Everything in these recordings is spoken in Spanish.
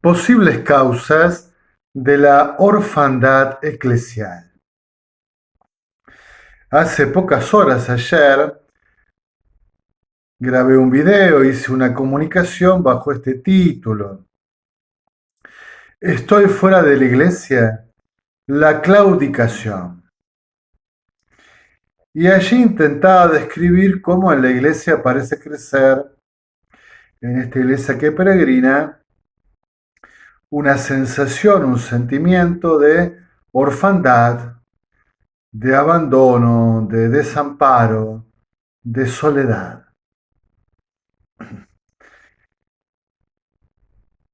Posibles causas de la orfandad eclesial. Hace pocas horas ayer grabé un video, hice una comunicación bajo este título. Estoy fuera de la iglesia, la claudicación. Y allí intentaba describir cómo en la iglesia parece crecer, en esta iglesia que peregrina, una sensación, un sentimiento de orfandad, de abandono, de desamparo, de soledad.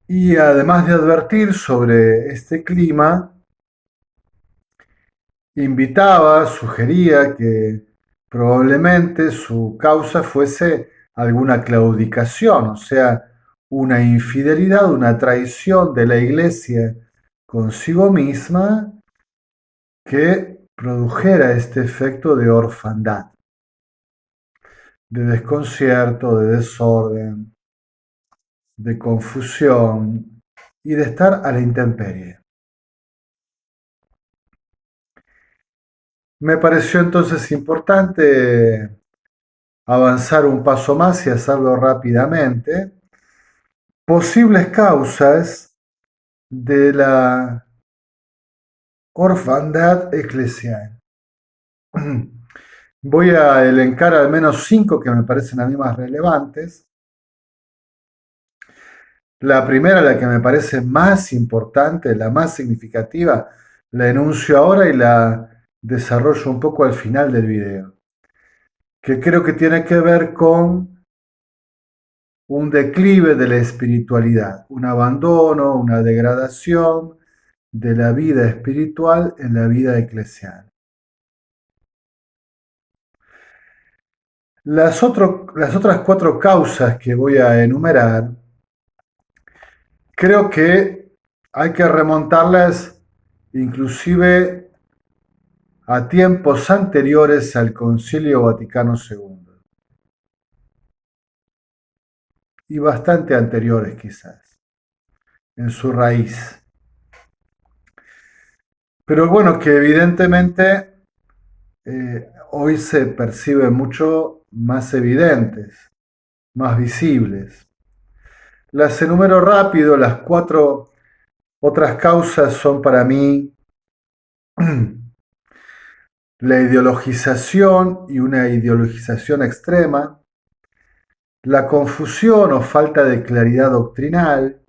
Y además de advertir sobre este clima, invitaba, sugería que probablemente su causa fuese alguna claudicación, o sea, una infidelidad, una traición de la iglesia consigo misma que produjera este efecto de orfandad, de desconcierto, de desorden, de confusión y de estar a la intemperie. Me pareció entonces importante avanzar un paso más y hacerlo rápidamente. Posibles causas de la orfandad eclesial. Voy a elencar al menos 5 que me parecen a mí más relevantes. La primera, la que me parece más importante, la más significativa, la enuncio ahora y la desarrollo un poco al final del video, que creo que tiene que ver con un declive de la espiritualidad, un abandono, una degradación de la vida espiritual en la vida eclesial. Las otras 4 causas que voy a enumerar, creo que hay que remontarlas inclusive a tiempos anteriores al Concilio Vaticano II y bastante anteriores quizás, en su raíz. Pero bueno, que evidentemente hoy se perciben mucho más evidentes, más visibles. Las enumero rápido, las 4 otras causas son para mí la ideologización y una ideologización extrema, la confusión o falta de claridad doctrinal,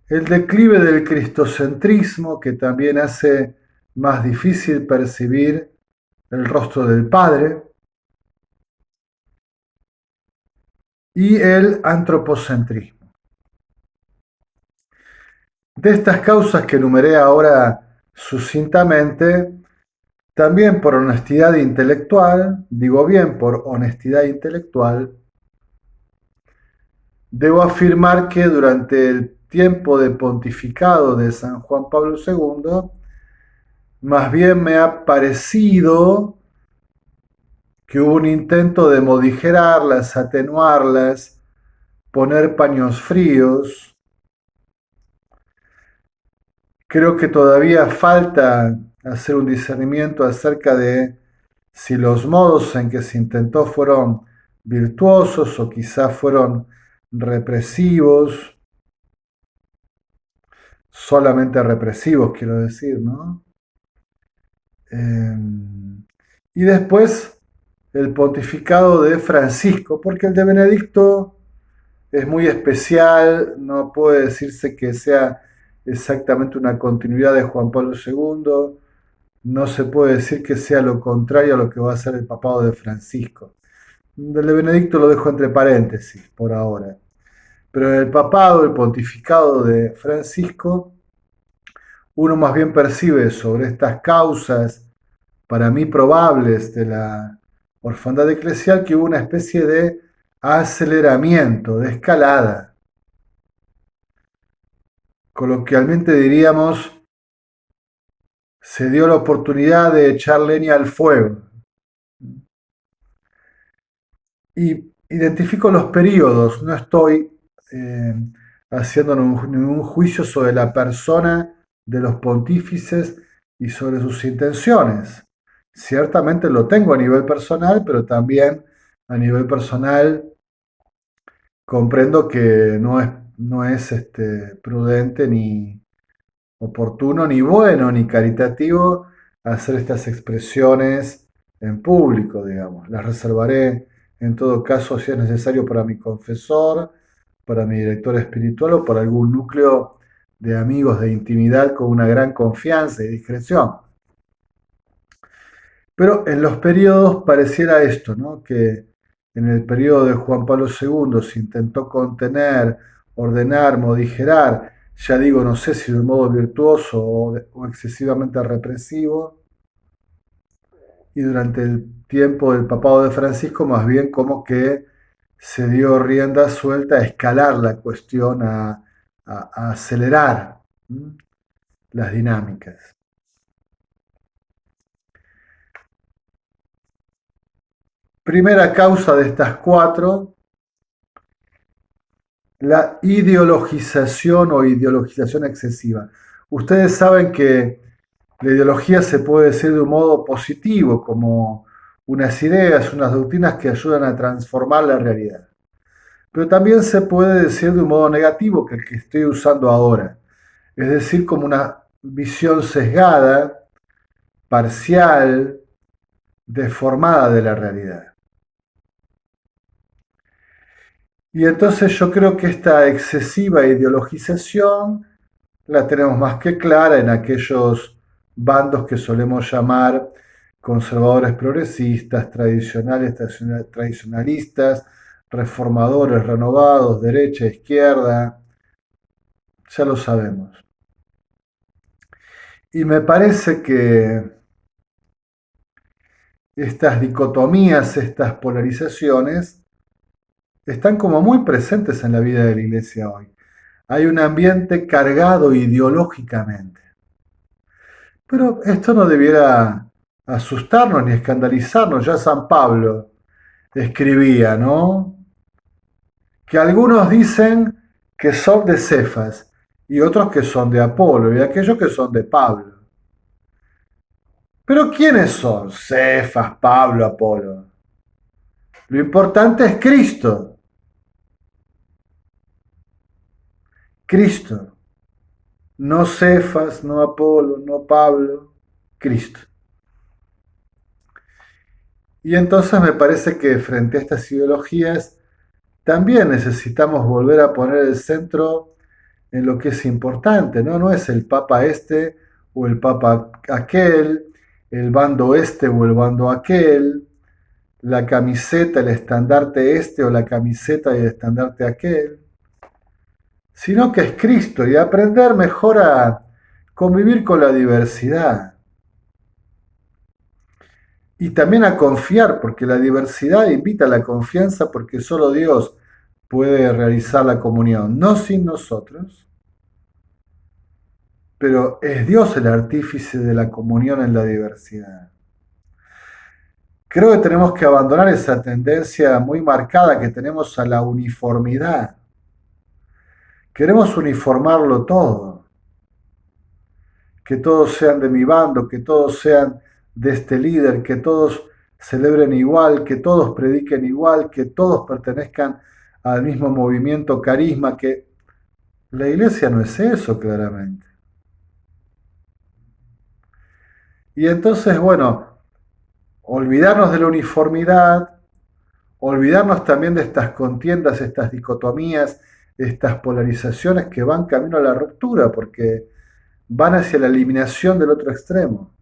el declive del cristocentrismo que también hace más difícil percibir el rostro del Padre, y el antropocentrismo. De estas causas que enumeré ahora sucintamente, también por honestidad intelectual, digo bien por honestidad intelectual, debo afirmar que durante el tiempo de pontificado de San Juan Pablo II, más bien me ha parecido que hubo un intento de modigerarlas, atenuarlas, poner paños fríos. Creo que todavía falta hacer un discernimiento acerca de si los modos en que se intentó fueron virtuosos o quizá fueron represivos, solamente represivos quiero decir, ¿no? Eh, y después el pontificado de Francisco, porque el de Benedicto es muy especial, no puede decirse que sea exactamente una continuidad de Juan Pablo II, no se puede decir que sea lo contrario a lo que va a ser el papado de Francisco. El de Benedicto lo dejo entre paréntesis por ahora. Pero en el papado, el pontificado de Francisco, uno más bien percibe sobre estas causas, para mí probables, de la orfandad eclesial, que hubo una especie de aceleramiento, de escalada. Coloquialmente diríamos, se dio la oportunidad de echar leña al fuego. Y identifico los periodos, no estoy eh, haciendo ningún juicio sobre la persona de los pontífices y sobre sus intenciones. Ciertamente lo tengo a nivel personal, pero también a nivel personal comprendo que no es prudente ni oportuno, ni bueno, ni caritativo hacer estas expresiones en público, digamos. Las reservaré en todo caso si es necesario para mi confesor, para mi director espiritual o para algún núcleo de amigos de intimidad con una gran confianza y discreción. Pero en los periodos pareciera esto, ¿no? Que en el periodo de Juan Pablo II se intentó contener, ordenar, modigerar, ya digo, no sé si de un modo virtuoso o excesivamente represivo, y durante el tiempo del papado de Francisco más bien como que se dio rienda suelta a escalar la cuestión, a acelerar las dinámicas. Primera causa de estas cuatro, la ideologización o ideologización excesiva. Ustedes saben que la ideología se puede decir de un modo positivo, como unas ideas, unas doctrinas que ayudan a transformar la realidad. Pero también se puede decir de un modo negativo, que el que estoy usando ahora. Es decir, como una visión sesgada, parcial, deformada de la realidad. Y entonces yo creo que esta excesiva ideologización la tenemos más que clara en aquellos bandos que solemos llamar conservadores progresistas, tradicionales, tradicionalistas, reformadores renovados, derecha, izquierda, ya lo sabemos. Y me parece que estas dicotomías, estas polarizaciones, están como muy presentes en la vida de la iglesia hoy. Hay un ambiente cargado ideológicamente. Pero esto no debiera asustarnos ni escandalizarnos. Ya San Pablo escribía, ¿no? Que algunos dicen que son de Cefas y otros que son de Apolo y aquellos que son de Pablo. Pero ¿quiénes son Cefas, Pablo, Apolo? Lo importante es Cristo. Cristo. No Cefas, no Apolo, no Pablo, Cristo. Y entonces me parece que frente a estas ideologías también necesitamos volver a poner el centro en lo que es importante, ¿no? No es el papa este o el papa aquel, el bando este o el bando aquel, la camiseta, el estandarte este o la camiseta y el estandarte aquel, sino que es Cristo y aprender mejor a convivir con la diversidad y también a confiar, porque la diversidad invita a la confianza porque solo Dios puede realizar la comunión, no sin nosotros, pero es Dios el artífice de la comunión en la diversidad. Creo que tenemos que abandonar esa tendencia muy marcada que tenemos a la uniformidad. Queremos uniformarlo todo, que todos sean de mi bando, que todos sean de este líder, que todos celebren igual, que todos prediquen igual, que todos pertenezcan al mismo movimiento carisma, que la iglesia no es eso claramente. Y entonces, bueno, olvidarnos de la uniformidad, olvidarnos también de estas contiendas, estas dicotomías, estas polarizaciones que van camino a la ruptura, porque van hacia la eliminación del otro extremo.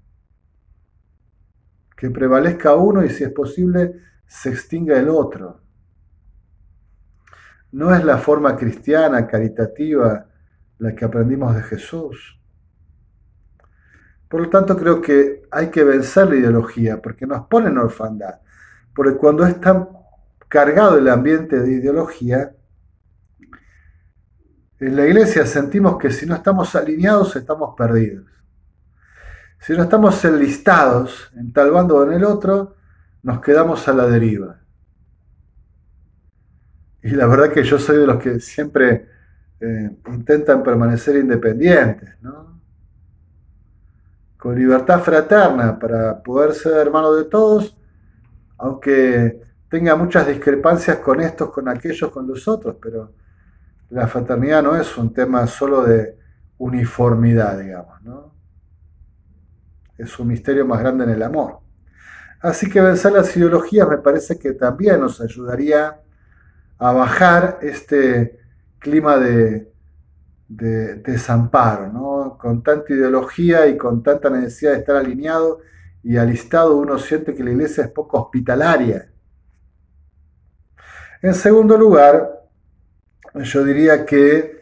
Que prevalezca uno y si es posible se extinga el otro. No es la forma cristiana, caritativa, la que aprendimos de Jesús. Por lo tanto, creo que hay que vencer la ideología, porque nos pone en orfandad. Porque cuando es tan cargado el ambiente de ideología, en la iglesia sentimos que si no estamos alineados estamos perdidos. Si no estamos enlistados en tal bando o en el otro, nos quedamos a la deriva. Y la verdad que yo soy de los que siempre intentan permanecer independientes, ¿no? Con libertad fraterna para poder ser hermano de todos, aunque tenga muchas discrepancias con estos, con aquellos, con los otros, pero la fraternidad no es un tema solo de uniformidad, digamos, ¿no? Es un misterio más grande en el amor. Así que vencer las ideologías me parece que también nos ayudaría a bajar este clima de desamparo, ¿no? Con tanta ideología y con tanta necesidad de estar alineado y alistado, uno siente que la iglesia es poco hospitalaria. En segundo lugar, yo diría que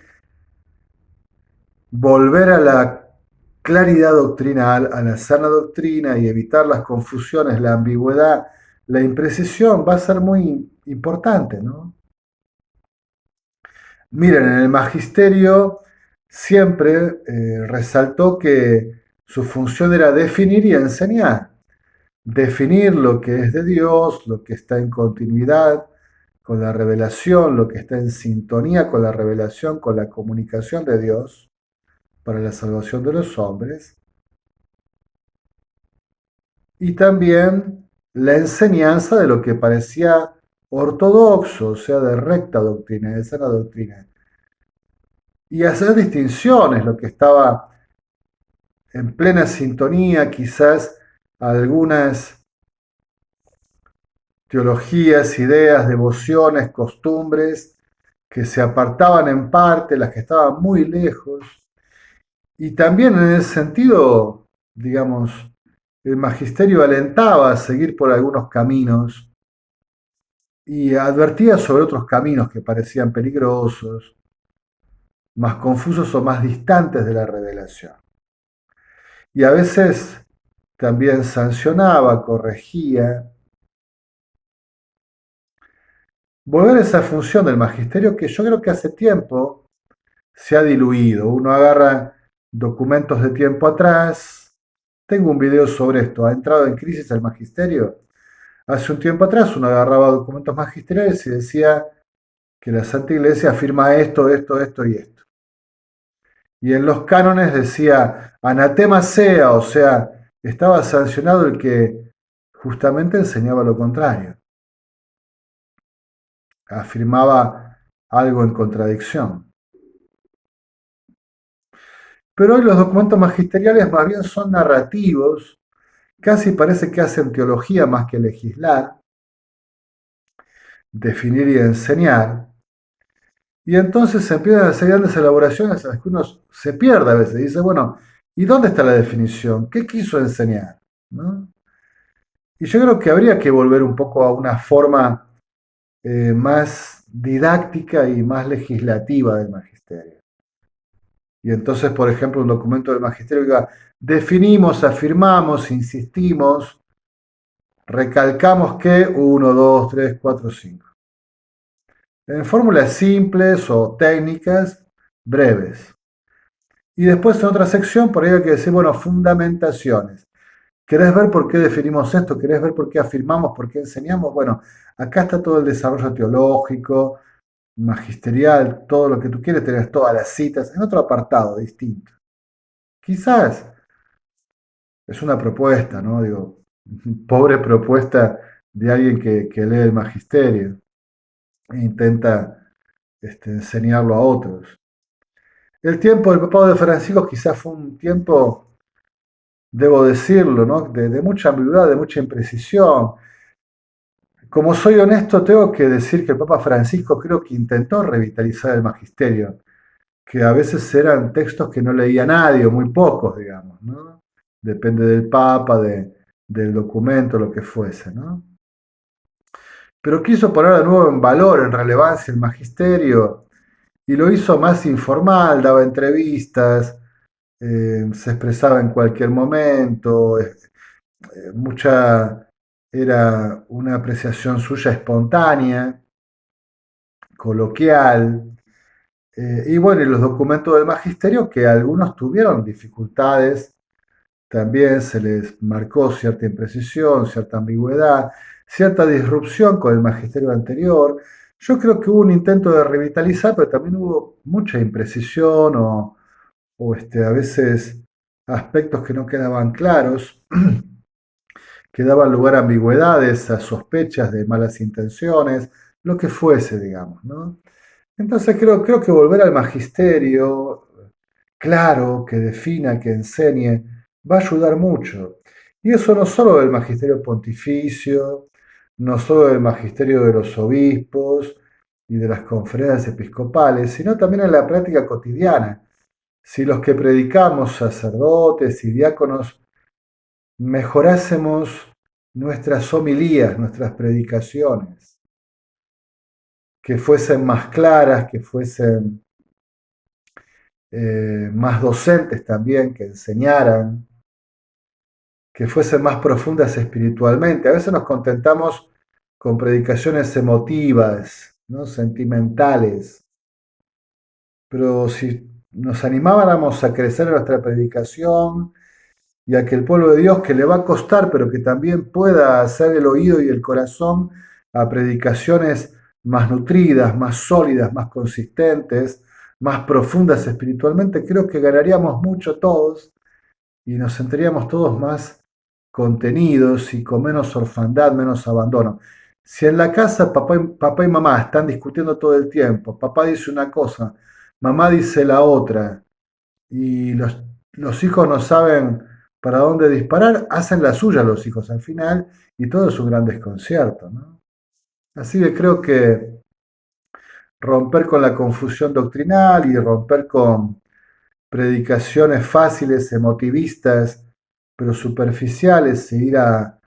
volver a la claridad doctrinal, a la sana doctrina y evitar las confusiones, la ambigüedad, la imprecisión va a ser muy importante, ¿no? Miren, en el magisterio siempre resaltó que su función era definir y enseñar. Definir lo que es de Dios, lo que está en continuidad con la revelación, lo que está en sintonía con la revelación, con la comunicación de Dios para la salvación de los hombres. Y también la enseñanza de lo que parecía ortodoxo, o sea, de recta doctrina, de sana doctrina. Y hacer distinciones, lo que estaba en plena sintonía, quizás algunas teologías, ideas, devociones, costumbres que se apartaban en parte, las que estaban muy lejos. Y también en ese sentido, digamos, el magisterio alentaba a seguir por algunos caminos y advertía sobre otros caminos que parecían peligrosos, más confusos o más distantes de la revelación. Y a veces también sancionaba, corregía. Volver a esa función del magisterio que yo creo que hace tiempo se ha diluido. Uno agarra documentos de tiempo atrás. Tengo un video sobre esto. ¿Ha entrado en crisis el magisterio? Hace un tiempo atrás uno agarraba documentos magisteriales y decía que la Santa Iglesia afirma esto, esto, esto y esto. Y en los cánones decía anatema sea, estaba sancionado el que justamente enseñaba lo contrario, afirmaba algo en contradicción. Pero hoy los documentos magisteriales más bien son narrativos, casi parece que hacen teología más que legislar, definir y enseñar. Y entonces se empiezan a hacer grandes elaboraciones en las que uno se pierde a veces. Dice, bueno, ¿y dónde está la definición? ¿Qué quiso enseñar? ¿No? Y yo creo que habría que volver un poco a una forma más didáctica y más legislativa del magisterio. Y entonces, por ejemplo, un documento del magisterio diga, definimos, afirmamos, insistimos, recalcamos que uno, 2, 3, 4, 5. En fórmulas simples o técnicas breves. Y después en otra sección, por ahí hay que decir, bueno, fundamentaciones. ¿Querés ver por qué definimos esto? ¿Querés ver por qué afirmamos? ¿Por qué enseñamos? Bueno, acá está todo el desarrollo teológico, magisterial, todo lo que tú quieres, tenés todas las citas, en otro apartado distinto. Quizás es una propuesta, ¿no? Digo, pobre propuesta de alguien que lee el magisterio e intenta enseñarlo a otros. El tiempo del papado de Francisco quizás fue un tiempo, debo decirlo, ¿no? de mucha ambigüedad, de mucha imprecisión. Como soy honesto, tengo que decir que el Papa Francisco creo que intentó revitalizar el magisterio, que a veces eran textos que no leía nadie, o muy pocos, digamos, ¿no? Depende del Papa, del documento, lo que fuese, ¿no? Pero quiso poner de nuevo en valor, en relevancia el magisterio, y lo hizo más informal, daba entrevistas, se expresaba en cualquier momento, mucha era una apreciación suya espontánea, coloquial, y bueno, y los documentos del magisterio que algunos tuvieron dificultades, también se les marcó cierta imprecisión, cierta ambigüedad, cierta disrupción con el magisterio anterior, Yo creo que hubo un intento de revitalizar, pero también hubo mucha imprecisión o a veces aspectos que no quedaban claros, que daban lugar a ambigüedades, a sospechas de malas intenciones, lo que fuese, digamos, ¿no? Entonces creo que volver al magisterio claro, que defina, que enseñe, va a ayudar mucho. Y eso no solo del magisterio pontificio, no solo del magisterio de los obispos y de las conferencias episcopales, sino también en la práctica cotidiana. Si los que predicamos, sacerdotes y diáconos, mejorásemos nuestras homilías, nuestras predicaciones, que fuesen más claras, que fuesen más docentes también, que enseñaran, que fuesen más profundas espiritualmente. A veces nos contentamos con predicaciones emotivas, ¿no? Sentimentales, pero si nos animáramos a crecer en nuestra predicación y a que el pueblo de Dios, que le va a costar, pero que también pueda hacer el oído y el corazón a predicaciones más nutridas, más sólidas, más consistentes, más profundas espiritualmente, creo que ganaríamos mucho todos y nos sentiríamos todos más contenidos y con menos orfandad, menos abandono. Si en la casa papá y mamá están discutiendo todo el tiempo, papá dice una cosa, mamá dice la otra, y los hijos no saben para dónde disparar, hacen la suya los hijos al final, y todo es un gran desconcierto, ¿no? Así que creo que romper con la confusión doctrinal y romper con predicaciones fáciles, emotivistas, pero superficiales, e ir a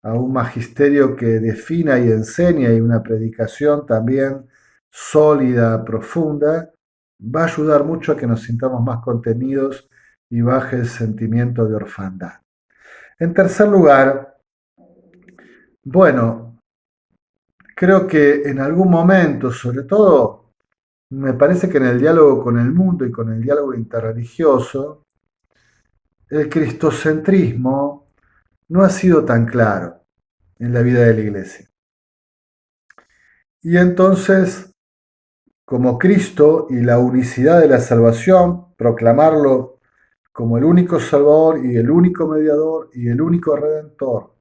un magisterio que defina y enseña y una predicación también sólida, profunda, va a ayudar mucho a que nos sintamos más contenidos y baje el sentimiento de orfandad. En tercer lugar, bueno, creo que en algún momento, sobre todo, me parece que en el diálogo con el mundo y con el diálogo interreligioso, el cristocentrismo no ha sido tan claro en la vida de la iglesia. Y entonces, como Cristo y la unicidad de la salvación, proclamarlo como el único Salvador y el único mediador y el único redentor,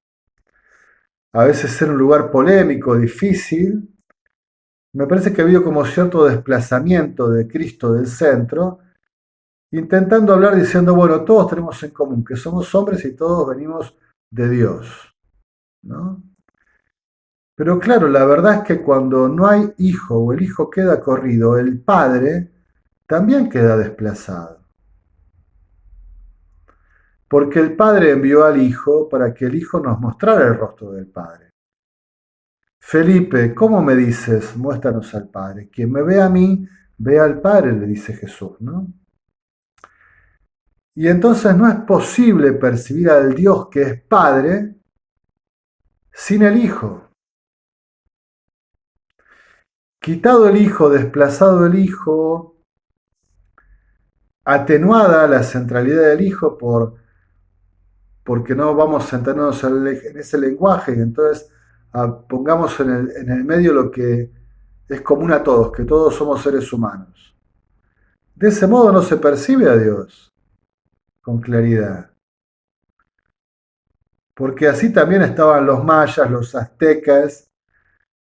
a veces ser un lugar polémico, difícil, me parece que ha habido como cierto desplazamiento de Cristo del centro, intentando hablar diciendo, bueno, todos tenemos en común que somos hombres y todos venimos de Dios, ¿no? Pero claro, la verdad es que cuando no hay hijo o el hijo queda corrido, el padre también queda desplazado. Porque el padre envió al hijo para que el hijo nos mostrara el rostro del padre. Felipe, ¿cómo me dices? Muéstranos al padre. Quien me ve a mí, ve al padre, le dice Jesús, ¿no? Y entonces no es posible percibir al Dios que es padre sin el hijo. Quitado el hijo, desplazado el hijo, atenuada la centralidad del hijo porque no vamos a entendernos en ese lenguaje, y entonces pongamos en el medio lo que es común a todos, que todos somos seres humanos. De ese modo no se percibe a Dios con claridad, porque así también estaban los mayas, los aztecas,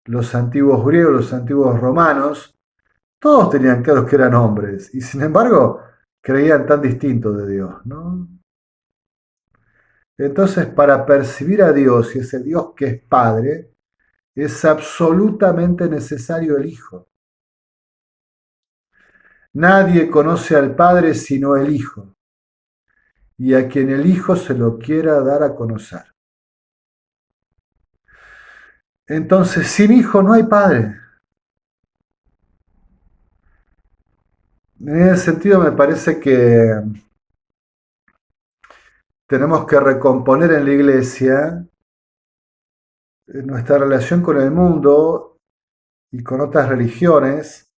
los antiguos griegos, los antiguos romanos, todos tenían claros que eran hombres, y sin embargo creían tan distinto de Dios, ¿no? Entonces, para percibir a Dios y ese Dios que es Padre, es absolutamente necesario el Hijo. Nadie conoce al Padre sino el Hijo, y a quien el Hijo se lo quiera dar a conocer. Entonces, sin Hijo no hay Padre. En ese sentido, me parece que tenemos que recomponer en la Iglesia nuestra relación con el mundo y con otras religiones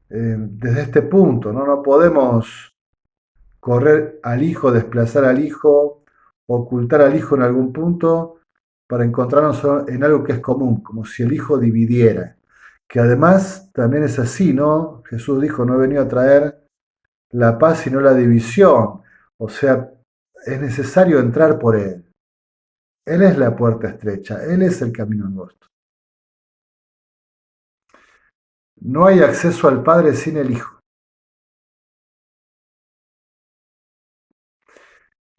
desde este punto, ¿no? No podemos correr al hijo, desplazar al hijo, ocultar al hijo en algún punto, para encontrarnos en algo que es común, como si el Hijo dividiera. Que además también es así, ¿no? Jesús dijo, no he venido a traer la paz sino la división. O sea, es necesario entrar por Él. Él es la puerta estrecha, Él es el camino angosto. No hay acceso al Padre sin el Hijo.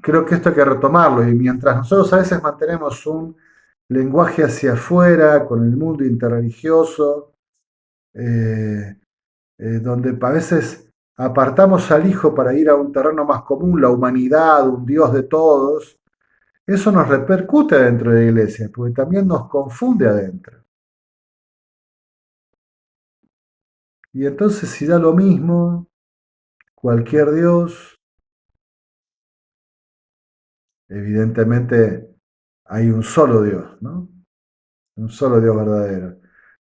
Creo que esto hay que retomarlo y mientras nosotros a veces mantenemos un lenguaje hacia afuera con el mundo interreligioso, eh, donde a veces apartamos al Hijo para ir a un terreno más común, la humanidad, un Dios de todos, eso nos repercute dentro de la iglesia, porque también nos confunde adentro. Y entonces si da lo mismo, cualquier Dios, evidentemente hay un solo Dios, ¿no? Un solo Dios verdadero.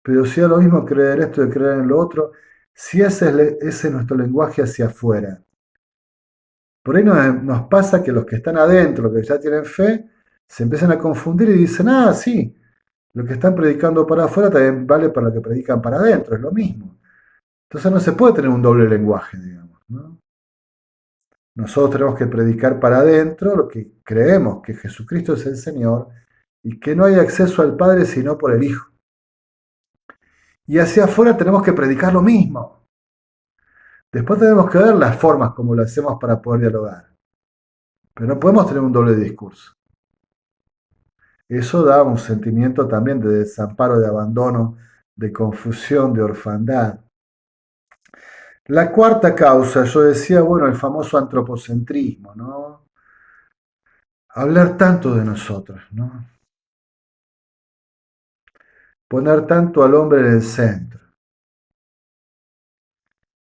Pero si da lo mismo creer esto y creer en lo otro, si ese es nuestro lenguaje hacia afuera. Por ahí nos pasa que los que están adentro, los que ya tienen fe, se empiezan a confundir y dicen, ah, sí, lo que están predicando para afuera también vale para lo que predican para adentro, es lo mismo. Entonces no se puede tener un doble lenguaje, digamos, ¿no? Nosotros tenemos que predicar para adentro lo que creemos, que Jesucristo es el Señor y que no hay acceso al Padre sino por el Hijo. Y hacia afuera tenemos que predicar lo mismo. Después tenemos que ver las formas como lo hacemos para poder dialogar. Pero no podemos tener un doble discurso. Eso da un sentimiento también de desamparo, de abandono, de confusión, de orfandad. La cuarta causa, yo decía, bueno, el famoso antropocentrismo, ¿no? Hablar tanto de nosotros, ¿no? Poner tanto al hombre en el centro.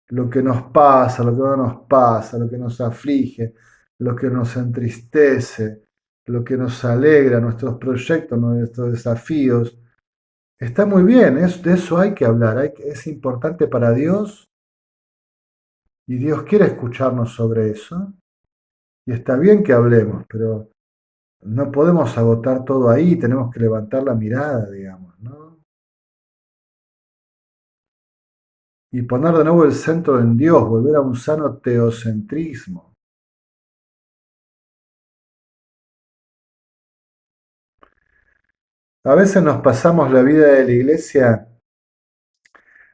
Lo que nos pasa, lo que no nos pasa, lo que nos aflige, lo que nos entristece, lo que nos alegra, nuestros proyectos, nuestros desafíos. Está muy bien, de eso hay que hablar, es importante para Dios y Dios quiere escucharnos sobre eso. Y está bien que hablemos, pero no podemos agotar todo ahí, tenemos que levantar la mirada, digamos, ¿no? Y poner de nuevo el centro en Dios, volver a un sano teocentrismo. A veces nos pasamos la vida de la iglesia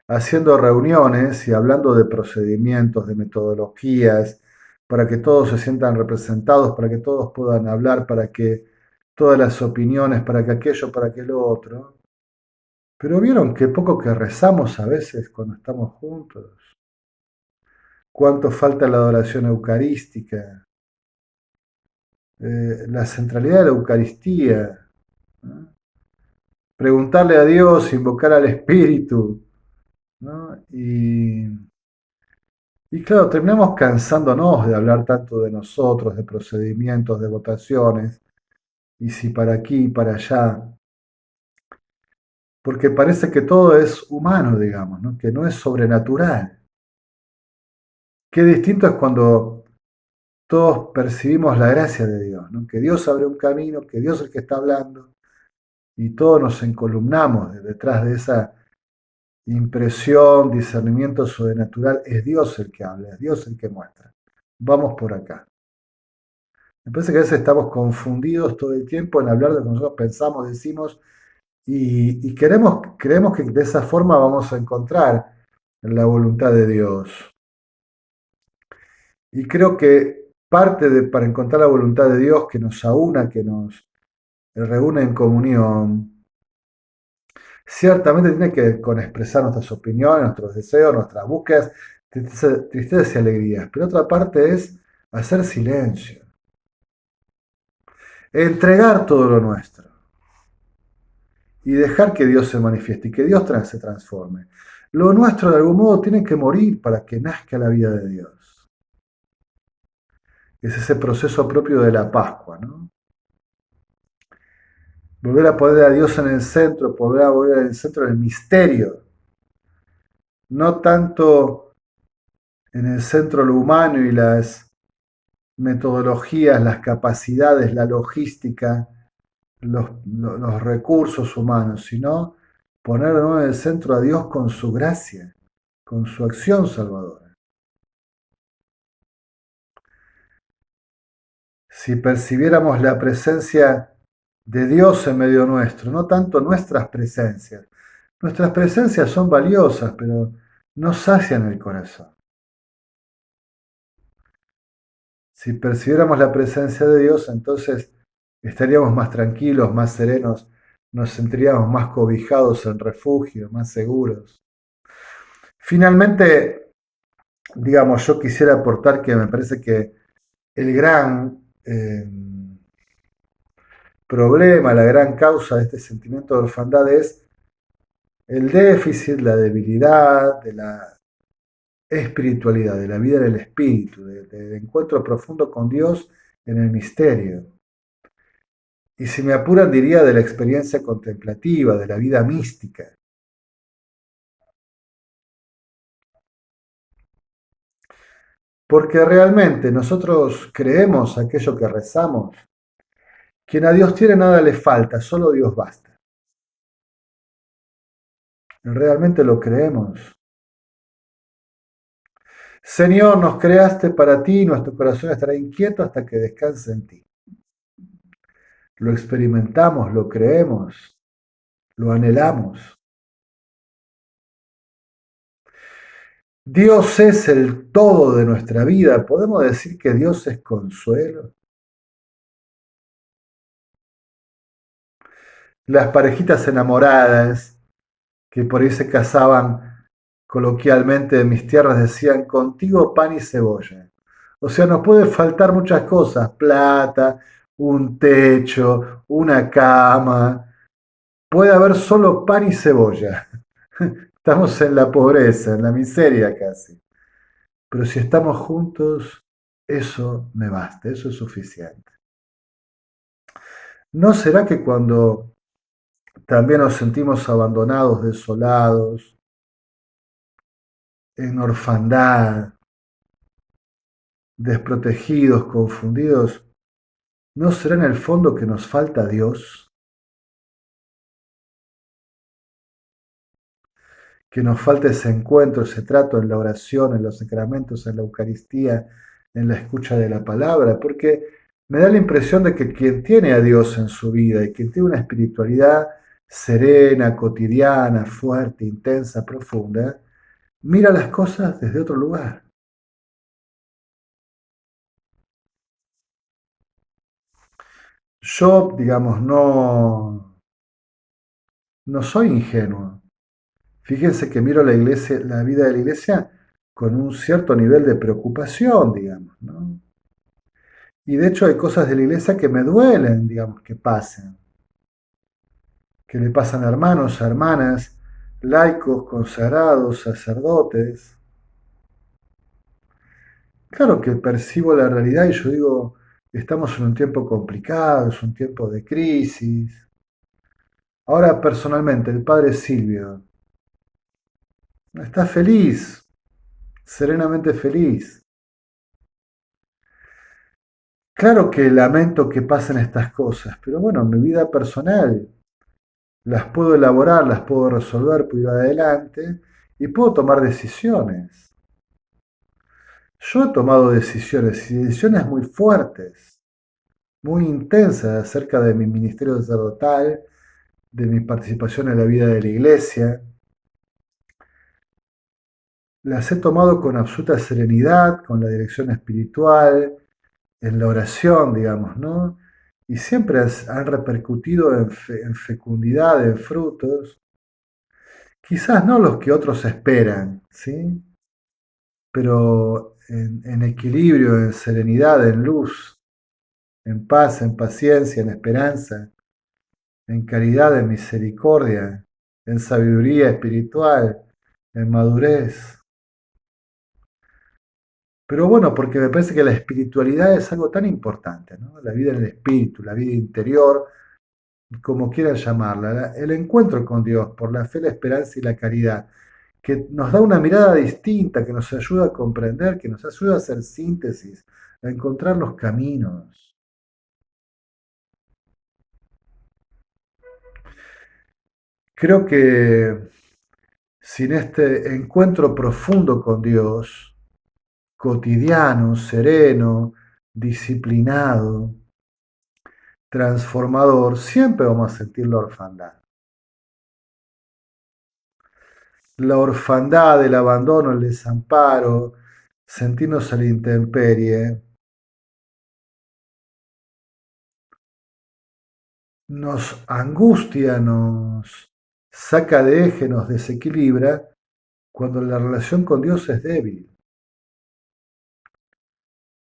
haciendo reuniones y hablando de procedimientos, de metodologías, para que todos se sientan representados, para que todos puedan hablar, para que todas las opiniones, para que aquello, para que lo otro. Pero vieron qué poco que rezamos a veces cuando estamos juntos. Cuánto falta la adoración eucarística, la centralidad de la Eucaristía, ¿no? Preguntarle a Dios, invocar al Espíritu, ¿no? Y claro, terminamos cansándonos de hablar tanto de nosotros, de procedimientos, de votaciones, y si para aquí y para allá, porque parece que todo es humano, digamos, ¿no? Que no es sobrenatural. Qué distinto es cuando todos percibimos la gracia de Dios, ¿no? Que Dios abre un camino, que Dios es el que está hablando, y todos nos encolumnamos detrás de esa impresión, discernimiento sobrenatural. Es Dios el que habla, es Dios el que muestra. Vamos por acá. Me parece que a veces estamos confundidos todo el tiempo en hablar de lo que nosotros pensamos, decimos, y creemos que de esa forma vamos a encontrar la voluntad de Dios. Y creo que para encontrar la voluntad de Dios que nos aúna, que nos reúne en comunión, ciertamente tiene que ver con expresar nuestras opiniones, nuestros deseos, nuestras búsquedas, tristezas y alegrías. Pero otra parte es hacer silencio, entregar todo lo nuestro y dejar que Dios se manifieste y que Dios se transforme. Lo nuestro de algún modo tiene que morir para que nazca la vida de Dios. Es ese proceso propio de la Pascua, ¿no? Volver a poner a Dios en el centro, volver en el centro del misterio, no tanto en el centro lo humano y las metodologías, las capacidades, la logística, los recursos humanos, sino poner de nuevo en el centro a Dios con su gracia, con su acción salvadora. Si percibiéramos la presencia de Dios en medio nuestro, no tanto nuestras presencias. Nuestras presencias son valiosas, pero no sacian el corazón. Si percibiéramos la presencia de Dios, entonces estaríamos más tranquilos, más serenos, nos sentiríamos más cobijados en refugio, más seguros. Finalmente, digamos, yo quisiera aportar que me parece que el gran problema, la gran causa de este sentimiento de orfandad es el déficit, la debilidad de la espiritualidad, de la vida en el espíritu, del encuentro profundo con Dios en el misterio. Y si me apuran diría de la experiencia contemplativa, de la vida mística. Porque realmente nosotros creemos aquello que rezamos. Quien a Dios tiene nada le falta, solo Dios basta. Realmente lo creemos. Señor, nos creaste para ti, nuestro corazón estará inquieto hasta que descanse en ti. Lo experimentamos, lo creemos, lo anhelamos. Dios es el todo de nuestra vida. ¿Podemos decir que Dios es consuelo? Las parejitas enamoradas que por ahí se casaban coloquialmente en mis tierras decían contigo pan y cebolla. O sea, nos puede faltar muchas cosas, plata, un techo, una cama. Puede haber solo pan y cebolla. Estamos en la pobreza, en la miseria casi. Pero si estamos juntos, eso me basta, eso es suficiente. ¿No será que cuando también nos sentimos abandonados, desolados, en orfandad, desprotegidos, confundidos, no será en el fondo que nos falta Dios? Que nos falta ese encuentro, ese trato en la oración, en los sacramentos, en la Eucaristía, en la escucha de la palabra, porque me da la impresión de que quien tiene a Dios en su vida y quien tiene una espiritualidad serena, cotidiana, fuerte, intensa, profunda, mira las cosas desde otro lugar. Yo, digamos, no soy ingenuo. Fíjense que miro la iglesia, la vida de la iglesia con un cierto nivel de preocupación, digamos, ¿no? Y de hecho hay cosas de la iglesia que me duelen, digamos, que pasen, que le pasan a hermanos, a hermanas, laicos, consagrados, sacerdotes. Claro que percibo la realidad y yo digo, estamos en un tiempo complicado, es un tiempo de crisis. Ahora personalmente, el padre Silvio está feliz, serenamente feliz. Claro que lamento que pasen estas cosas, pero bueno, en mi vida personal las puedo elaborar, las puedo resolver, puedo ir adelante y puedo tomar decisiones. Yo he tomado decisiones y decisiones muy fuertes, muy intensas acerca de mi ministerio sacerdotal, de mi participación en la vida de la iglesia. Las he tomado con absoluta serenidad, con la dirección espiritual, en la oración, digamos, ¿no? Y siempre han repercutido en fecundidad, en frutos, quizás no los que otros esperan, ¿sí? Pero en equilibrio, en serenidad, en luz, en paz, en paciencia, en esperanza, en caridad, en misericordia, en sabiduría espiritual, en madurez. Pero bueno, porque me parece que la espiritualidad es algo tan importante, ¿no? La vida en el espíritu, la vida interior, como quieran llamarla, el encuentro con Dios por la fe, la esperanza y la caridad, que nos da una mirada distinta, que nos ayuda a comprender, que nos ayuda a hacer síntesis, a encontrar los caminos. Creo que sin este encuentro profundo con Dios, cotidiano, sereno, disciplinado, transformador, siempre vamos a sentir la orfandad. La orfandad, el abandono, el desamparo, sentirnos a la intemperie, nos angustia, nos saca de eje, nos desequilibra cuando la relación con Dios es débil.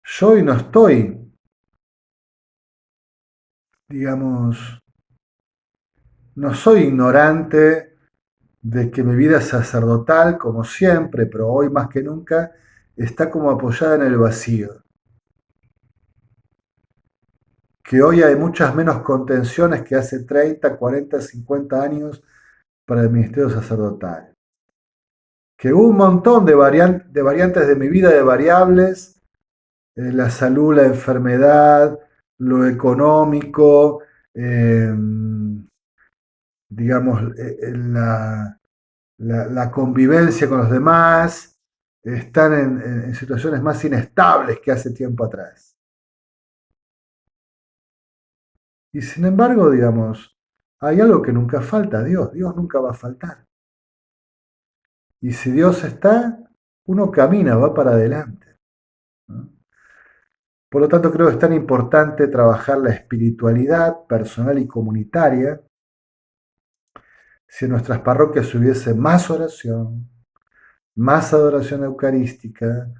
Yo hoy no estoy, digamos, no soy ignorante de que mi vida sacerdotal, como siempre, pero hoy más que nunca, está como apoyada en el vacío. Que hoy hay muchas menos contenciones que hace 30, 40, 50 años para el ministerio sacerdotal. Que hubo un montón de variantes de mi vida, de variables, la salud, la enfermedad, lo económico, eh, digamos, la convivencia con los demás, están en situaciones más inestables que hace tiempo atrás. Y sin embargo, digamos, hay algo que nunca falta, Dios. Dios nunca va a faltar. Y si Dios está, uno camina, va para adelante, ¿no? Por lo tanto, creo que es tan importante trabajar la espiritualidad personal y comunitaria. Si en nuestras parroquias hubiese más oración, más adoración eucarística,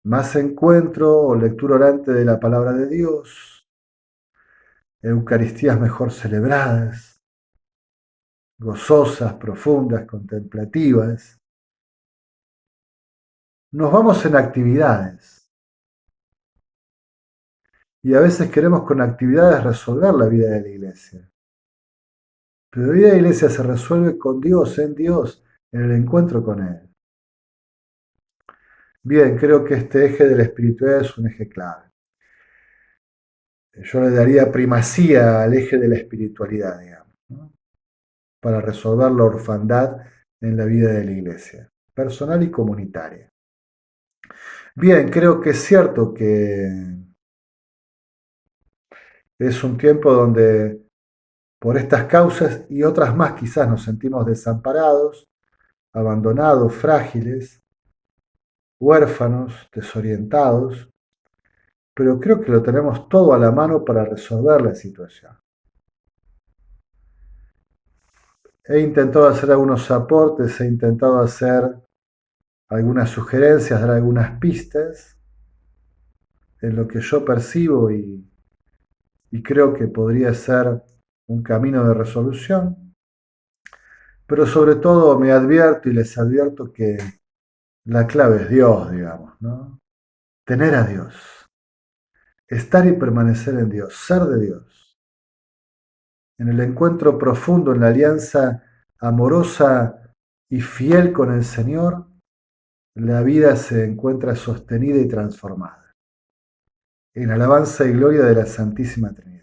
más encuentro o lectura orante de la palabra de Dios, eucaristías mejor celebradas, gozosas, profundas, contemplativas, nos vamos en actividades. Y a veces queremos con actividades resolver la vida de la iglesia. Pero la vida de la iglesia se resuelve con Dios, en el encuentro con Él. Bien, creo que este eje de la espiritualidad es un eje clave. Yo le daría primacía al eje de la espiritualidad, digamos, ¿no? Para resolver la orfandad en la vida de la iglesia, personal y comunitaria. Bien, creo que es cierto que es un tiempo donde por estas causas y otras más quizás nos sentimos desamparados, abandonados, frágiles, huérfanos, desorientados, pero creo que lo tenemos todo a la mano para resolver la situación. He intentado hacer algunos aportes, he intentado hacer algunas sugerencias, dar algunas pistas en lo que yo percibo y creo que podría ser un camino de resolución, pero sobre todo me advierto y les advierto que la clave es Dios, digamos, ¿no? Tener a Dios, estar y permanecer en Dios, ser de Dios. En el encuentro profundo, en la alianza amorosa y fiel con el Señor, la vida se encuentra sostenida y transformada. En alabanza y gloria de la Santísima Trinidad.